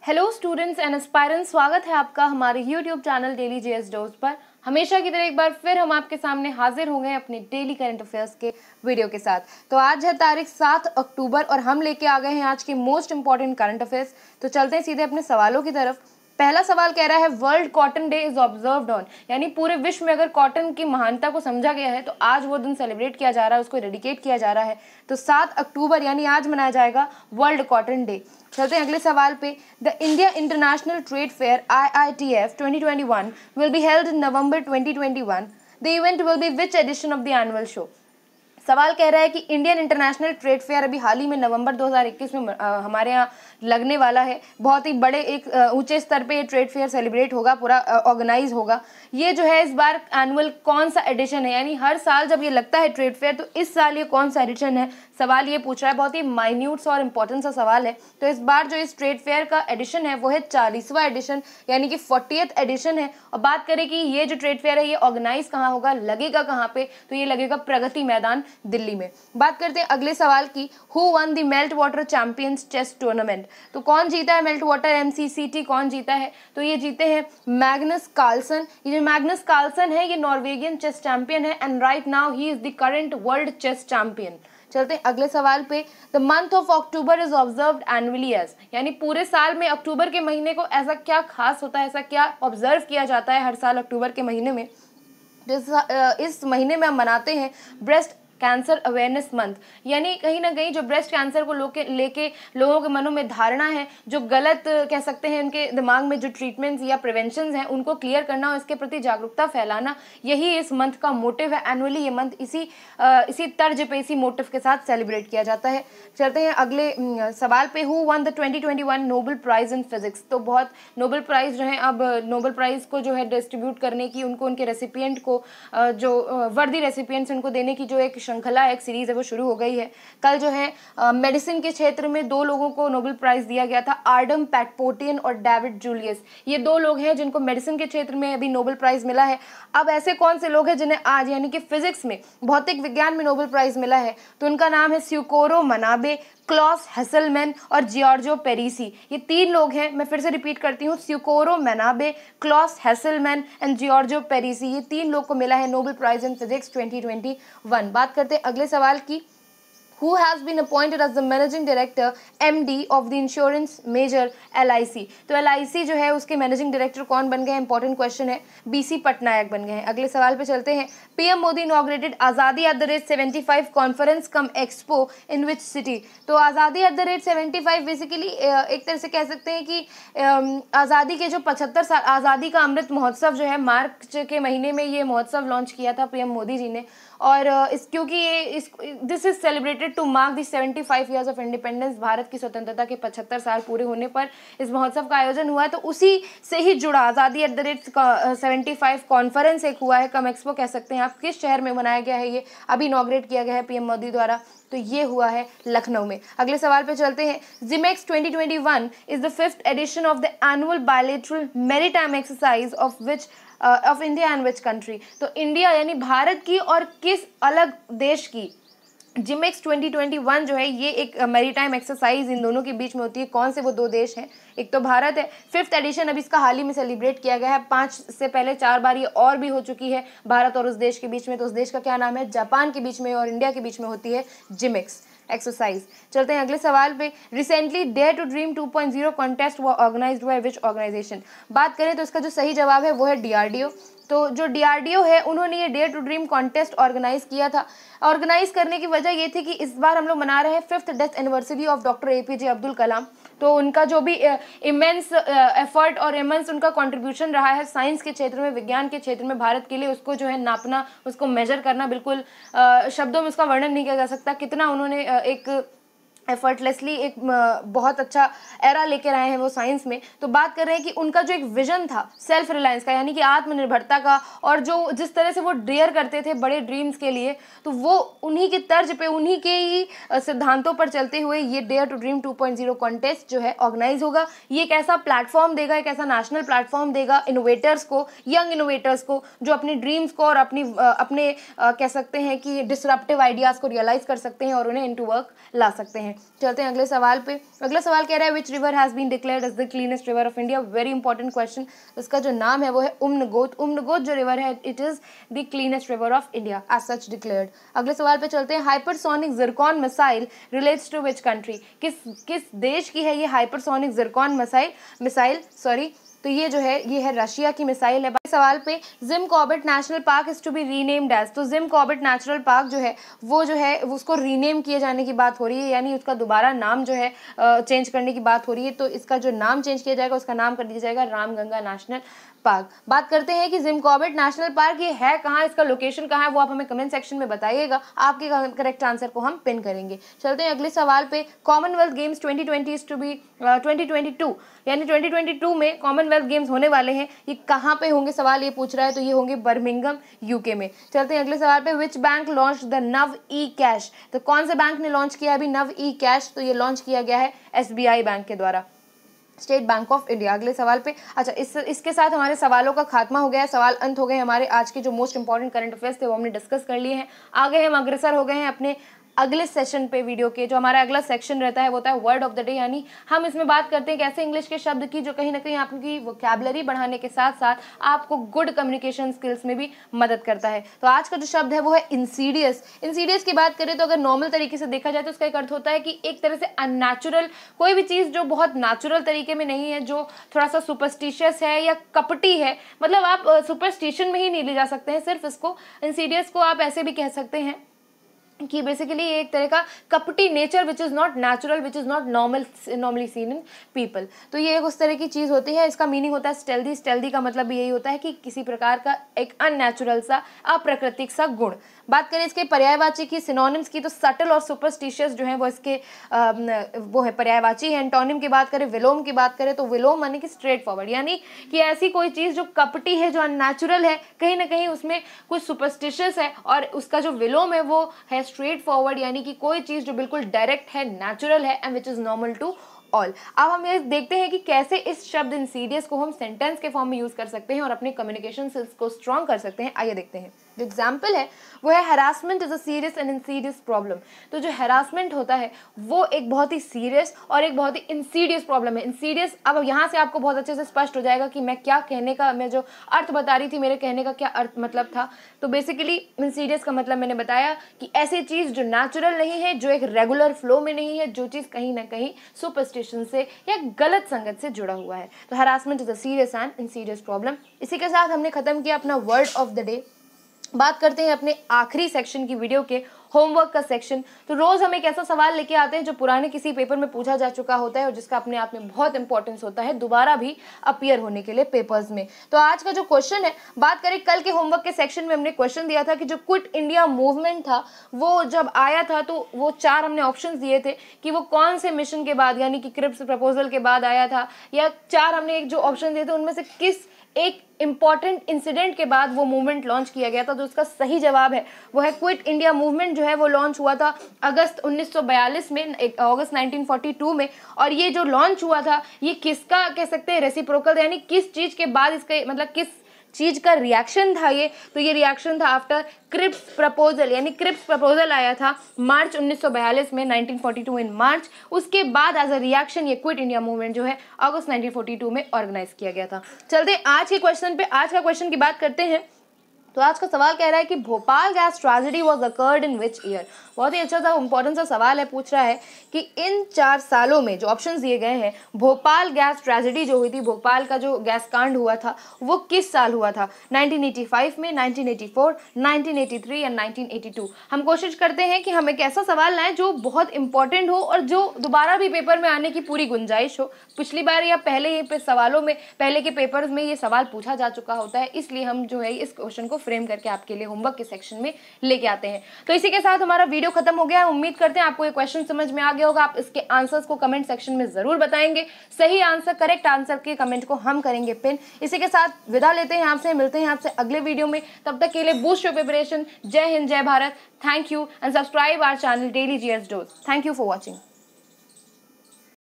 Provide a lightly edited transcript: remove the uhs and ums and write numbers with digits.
Hello students and aspirants, स्वागत है आपका हमारे YouTube channel daily JS dose पर। हमेशा की तरह एक बार फिर हम आपके सामने हाजिर हो गए अपने डेली करंट अफेयर्स के वीडियो के साथ। तो आज है तारीख 7 अक्टूबर और हम लेके आ गए हैं आज के मोस्ट इंपॉर्टेंट करंट अफेयर्स। तो चलते हैं सीधे अपने सवालों की तरफ। पहला सवाल कह रहा है world cotton day is observed on, यानी पूरे विश्व में अगर कॉटन की महानता को समझा गया है तो आज वो दिन सेलिब्रेट किया जा रहा है, उसको डेडिकेट किया जा रहा है। तो 7 अक्टूबर यानी आज मनाया जाएगा वर्ल्ड कॉटन डे। चलते हैं अगले सवाल पे। The India international trade fair IITF 2021 will be held in November 2021। The event will be which edition of the annual show. सवाल कह रहा है कि इंडियन इंटरनेशनल ट्रेड फेयर अभी हाल ही में नवंबर 2021 में हमारे यहाँ लगने वाला है। बहुत ही बड़े एक ऊंचे स्तर पे ये ट्रेड फेयर सेलिब्रेट होगा, पूरा ऑर्गेनाइज होगा। ये जो है इस बार एनुअल कौन सा एडिशन है, यानी हर साल जब ये लगता है ट्रेड फेयर तो इस साल ये कौन सा एडिशन है, सवाल ये पूछ रहा है। बहुत ही माइन्यूट सा और इम्पोर्टेंट सा सवाल है। तो इस बार जो इस ट्रेड फेयर का एडिशन है वो है 40वां एडिशन, यानी कि 40th एडिशन है। और बात करें कि ये जो ट्रेड फेयर है ये ऑर्गेनाइज कहाँ होगा, लगेगा कहाँ पे, तो ये लगेगा प्रगति मैदान दिल्ली में। बात करते हैं अगले सवाल की। Who won the Meltwater champions chess tournament. तो कौन जीता है मेल्ट वाटर MCCT, कौन जीता है? तो ये जीते हैं मैग्नस कार्लसन। ये जो मैग्नस कार्लसन है ये नॉर्वेगियन चेस चैंपियन है and right now he is the current world chess champion. चलते हैं अगले सवाल पे। The month of October is observed annually as, यानी पूरे साल में अक्टूबर के महीने को ऐसा क्या खास होता है, ऐसा क्या ऑब्जर्व किया जाता है हर साल अक्टूबर के महीने में। इस महीने में हम मनाते हैं ब्रेस्ट कैंसर अवेयरनेस मंथ, यानी कहीं ना कहीं जो ब्रेस्ट कैंसर को लेके लोगों के मनों में धारणा है, जो गलत कह सकते हैं उनके दिमाग में जो ट्रीटमेंट्स या प्रिवेंशंस हैं उनको क्लियर करना और इसके प्रति जागरूकता फैलाना, यही इस मंथ का मोटिव है। एनुअली ये मंथ इसी तर्ज पे, इसी मोटिव के साथ सेलिब्रेट किया जाता है। चलते हैं अगले सवाल पे। Who won the 2021 Nobel prize in physics. तो बहुत नोबेल प्राइज जो है, अब नोबेल प्राइज को जो है डिस्ट्रीब्यूट करने की, उनको उनके रेसिपिएंट को जो वर्दी रेसिपिएंट्स उनको देने की जो एक श्रृंखला है, एक सीरीज है, वो शुरू हो गई है। कल जो है मेडिसिन के क्षेत्र में 2 लोगों को नोबेल प्राइज दिया गया था, आर्डम पैटपोटियन और डेविड जूलियस। ये 2 लोग हैं जिनको मेडिसिन के क्षेत्र में अभी नोबेल प्राइज मिला है। अब ऐसे कौन से लोग हैं जिन्हें आज यानी कि फिजिक्स में, भौतिक विज्ञान में नोबेल प्राइज मिला है? तो उनका नाम है स्यूकोरो मनाबे, क्लॉस हेसलमैन और जियोर्जो पेरिसी। ये 3 लोग हैं। मैं फिर से रिपीट करती हूँ, स्यूकोरो मनाबे, क्लॉस हेसलमैन एंड जियोर्जो पेरिसी। ये 3 लोग को मिला है नोबेल प्राइज इन फिजिक्स 2021। बात करते हैं अगले सवाल की। Who has been appointed as the managing director MD of the insurance major LIC। तो LIC जो है उसके मैनेजिंग डायरेक्टर कौन बन गए हैं, इंपॉर्टेंट क्वेश्चन है। BC पटनायक बन गए हैं। अगले सवाल पे चलते हैं। PM मोदी इनॉग्रेटेड आज़ादी @75 conference come expo in which city. तो आज़ादी @75 बेसिकली एक तरह से कह सकते हैं कि आज़ादी के जो 75 साल, आज़ादी का अमृत महोत्सव जो है, मार्च के महीने में ये महोत्सव लॉन्च किया था PM मोदी जी ने। और क्योंकि ये this is celebrated to mark the 75 years of independence, Bharat की स्वतंत्रता के 75 साल पूरे होने पर इस महोत्सव का आयोजन हुआ है। तो उसी से ही जुड़ा आज़ादी @75 कॉन्फ्रेंस एक हुआ है, कम एक्सपो कह सकते हैं आप। किस शहर में बनाया गया है ये, अभी इनॉग्रेट किया गया है PM मोदी द्वारा, तो ये हुआ है लखनऊ में। अगले सवाल पे चलते हैं। JIMEX 2021 is the 5th edition of the annual bilateral maritime exercise of India and which country. तो इंडिया यानी भारत की और किस अलग देश की जिमेक्स 2021 जो है ये एक मैरीटाइम एक्सरसाइज इन दोनों के बीच में होती है। कौन से वो 2 देश हैं? एक तो भारत है, 5th एडिशन अभी इसका हाल ही में सेलिब्रेट किया गया है। 5 से पहले 4 बार ये और भी हो चुकी है भारत और उस देश के बीच में। तो उस देश का क्या नाम है? जापान के बीच में और इंडिया के बीच में होती है जिमेक्स एक्सरसाइज। चलते हैं अगले सवाल पे। Recently dare to dream 2.0 contest हुआ ऑर्गेनाइज्ड बाय विच ऑर्गेनाइजेशन। बात करें तो इसका जो सही जवाब है वो है DRDO। तो जो DRDO है उन्होंने ये dare to dream contest organise किया था। ऑर्गेनाइज करने की वजह ये थी कि इस बार हम लोग मना रहे हैं 5th death anniversary of doctor APJ Abdul Kalam. तो उनका जो भी इमेंस एफर्ट और इमेंस उनका कंट्रीब्यूशन रहा है साइंस के क्षेत्र में, विज्ञान के क्षेत्र में भारत के लिए, उसको जो है नापना, उसको मेजर करना, बिल्कुल शब्दों में उसका वर्णन नहीं किया जा सकता। कितना उन्होंने एक एफर्टलेसली एक बहुत अच्छा एरा लेकर आए हैं वो साइंस में। तो बात कर रहे हैं कि उनका जो एक विजन था सेल्फ रिलायंस का, यानी कि आत्मनिर्भरता का, और जो जिस तरह से वो डेयर करते थे बड़े ड्रीम्स के लिए, तो वो उन्हीं की तर्ज पे, उन्हीं के ही सिद्धांतों पर चलते हुए ये डेयर टू ड्रीम 2.0 कॉन्टेस्ट जो है ऑर्गेनाइज होगा। ये एक ऐसा प्लेटफॉर्म देगा, एक ऐसा नेशनल प्लेटफॉर्म देगा इनोवेटर्स को, यंग इनोवेटर्स को, जो अपनी ड्रीम्स को और अपने कह सकते हैं कि डिसरप्टिव आइडियाज़ को रियलाइज कर सकते हैं और उन्हें इनटू वर्क ला सकते हैं। चलते हैं अगले सवाल पे। अगला सवाल कह रहा है which river has been declared as the cleanest river of India. Very important question. इसका जो नाम है वो है उम्नगोत। उम्नगोत जो रिवर है it is the cleanest river of India as such declared. अगले सवाल पे चलते हैं। Hypersonic Zircon missile relates to which country. किस देश की है ये हाइपरसोनिक जिरकॉन मिसाइल सॉरी, तो ये जो है ये है रशिया की मिसाइल है। सवाल पे Jim Corbett national park is to be renamed as. तो जिम कॉर्बेट नेशनल पार्क जो है वो उसको रीनेम किए जाने की बात हो रही है, यानी उसका दोबारा नाम जो है चेंज करने की बात हो रही है। तो इसका जो नाम चेंज किया जाएगा उसका नाम कर दिया जाएगा रामगंगा नेशनल पार्क। बात करते हैं कि जिम कॉर्बेट नेशनल पार्क ये है कहाँ, इसका लोकेशन कहाँ है, वो आप हमें कमेंट सेक्शन में बताइएगा। आपके करेक्ट आंसर को हम पिन करेंगे। चलते हैं अगले सवाल पे। Commonwealth games 2020 is to be 2022 यानी 2022 में कॉमनवेल्थ गेम्स होने वाले हैं, ये कहाँ पे होंगे सवाल ये पूछ रहा है, तो ये होंगे बर्मिंघम यूके में। चलते हैं अगले सवाल पे। विच बैंक लॉन्च द नव ई कैश। तो कौन से बैंक ने लॉन्च किया अभी नव ई कैश, तो ये लॉन्च किया गया है SBI बैंक के द्वारा, स्टेट बैंक ऑफ इंडिया। अगले सवाल पे अच्छा इसके साथ हमारे सवालों का खात्मा हो गया है, सवाल अंत हो गए। हमारे आज के जो मोस्ट इंपॉर्टेंट करंट अफेयर्स थे वो हमने डिस्कस कर लिए हैं। आगे हम अग्रसर हो गए हैं अपने अगले सेशन पे वीडियो के। जो हमारा अगला सेक्शन रहता है वो होता है वर्ड ऑफ द डे, यानी हम इसमें बात करते हैं कैसे इंग्लिश के शब्द की जो कहीं ना कहीं आपकी वोकैबुलरी बढ़ाने के साथ साथ आपको गुड कम्युनिकेशन स्किल्स में भी मदद करता है। तो आज का जो शब्द है वो है इंसीडियस। इंसीडियस की बात करें तो अगर नॉर्मल तरीके से देखा जाए तो उसका एक अर्थ होता है कि एक तरह से अननेचुरल, कोई भी चीज़ जो बहुत नेचुरल तरीके में नहीं है, जो थोड़ा सा सुपरस्टिशियस है या कपटी है, मतलब आप सुपरस्टिशन में ही नहीं ले जा सकते हैं सिर्फ इसको। इंसीडियस को आप ऐसे भी कह सकते हैं कि बेसिकली ये एक तरह का कपटी nature which is not natural, which is not normally seen in people. तो ये एक उस तरह की चीज़ होती है। इसका मीनिंग होता है स्टेल्दी। स्टेल्दी का मतलब भी यही होता है कि किसी प्रकार का एक अननेचुरल सा, अप्राकृतिक सा गुण। बात करें इसके पर्यायवाची की, सिनोनिम्स की, तो सटल और सुपरस्टिशियस जो है वो इसके वो है पर्यायवाची है। एंटोनिम की बात करें, विलोम की बात करें, तो विलोम यानी कि स्ट्रेट फॉरवर्ड, यानी कि ऐसी कोई चीज़ जो कपटी है, जो अननेचुरल है, कहीं ना कहीं उसमें कुछ सुपरस्टिशियस है, और उसका जो विलोम है वो है स्ट्रेट फॉरवर्ड, यानी कि कोई चीज़ जो बिल्कुल डायरेक्ट है, नेचुरल है, and which is normal to all. अब हम ये देखते हैं कि कैसे इस शब्द इंसीडियस को हम सेंटेंस के फॉर्म में यूज कर सकते हैं और अपने कम्युनिकेशन स्किल्स को स्ट्रॉन्ग कर सकते हैं। आइए देखते हैं। जो एग्जाम्पल है वो है harassment is a serious and Insidious problem. तो जो हरासमेंट होता है वो एक बहुत ही सीरियस और एक बहुत ही इंसीडियस प्रॉब्लम है। इंसीडियस, अब यहाँ से आपको बहुत अच्छे से स्पष्ट हो जाएगा कि मैं क्या कहने का, मैं जो अर्थ बता रही थी, मेरे कहने का क्या अर्थ मतलब था। तो बेसिकली इंसीडियस का मतलब मैंने बताया कि ऐसी चीज़ जो नेचुरल नहीं है, जो एक रेगुलर फ्लो में नहीं है, जो चीज़ कहीं ना कहीं सुपरस्टिशन से या गलत संगत से जुड़ा हुआ है। तो harassment is a serious and Insidious problem. इसी के साथ हमने खत्म किया अपना वर्ड ऑफ द डे। बात करते हैं अपने आखिरी सेक्शन की, वीडियो के होमवर्क का सेक्शन। तो रोज हम एक ऐसा सवाल लेके आते हैं जो पुराने किसी पेपर में पूछा जा चुका होता है और जिसका अपने आप में बहुत इंपॉर्टेंस होता है दोबारा भी अपीयर होने के लिए पेपर्स में। तो आज का जो क्वेश्चन है, बात करें कल के होमवर्क के सेक्शन में हमने क्वेश्चन दिया था कि जो क्विट इंडिया मूवमेंट था वो जब आया था तो वो 4 हमने ऑप्शंस दिए थे कि वो कौन से मिशन के बाद, यानी कि क्रिप्स प्रपोजल के बाद आया था, या 4 हमने एक जो ऑप्शन दिए थे उनमें से किस एक इंपॉर्टेंट इंसिडेंट के बाद वो मूवमेंट लॉन्च किया गया था। तो उसका सही जवाब है वो है क्विट इंडिया मूवमेंट जो है वो लॉन्च हुआ था अगस्त 1942 में, अगस्त 1942 में। और ये जो लॉन्च हुआ था ये किसका कह सकते हैं रेसिप्रोकल, यानी किस चीज़ के बाद इसके मतलब किस चीज़ का रिएक्शन था ये। तो ये रिएक्शन था आफ्टर क्रिप्स प्रपोजल, यानी क्रिप्स प्रपोजल आया था मार्च 1942 में, 1942 इन मार्च। उसके बाद एज अ रिएक्शन ये क्विट इंडिया मूवमेंट जो है अगस्त 1942 में ऑर्गेनाइज किया गया था। चलते आज के क्वेश्चन पे। आज का क्वेश्चन की बात करते हैं। तो आज का सवाल कह रहा है कि Bhopal gas tragedy was occurred in which year. बहुत ही अच्छा सा इंपॉर्टेंट सा सवाल है, पूछ रहा है कि इन 4 सालों में जो ऑप्शंस दिए गए हैं, भोपाल गैस ट्रेजेडी जो हुई थी, भोपाल का जो गैस कांड हुआ था वो किस साल हुआ था। 1985 में, 1984, 1983 या 1982। हम कोशिश करते हैं कि हम एक ऐसा सवाल लाएं जो बहुत इंपॉर्टेंट हो और जो दोबारा भी पेपर में आने की पूरी गुंजाइश हो। पिछली बार या पहले ही सवालों में, पहले के पेपर्स में ये सवाल पूछा जा चुका होता है, इसलिए हम जो है इस क्वेश्चन को फ्रेम करके आपके लिए होमवर्क के सेक्शन में लेके आते हैं। तो इसी के साथ हमारा वीडियो खत्म हो गया है। उम्मीद करते हैं आपको ये क्वेश्चन समझ में आ गया होगा। आप इसके आंसर्स को कमेंट सेक्शन में जरूर बताएंगे। सही आंसर, करेक्ट आंसर के कमेंट को हम करेंगे पिन। इसी के साथ विदा लेते हैं आपसे, मिलते हैं आपसे अगले वीडियो में। तब तक के लिए बूस्ट योर प्रिपरेशन। जय हिंद, जय Bharat. Thank you and subscribe our channel daily GS dose. Thank you for watching.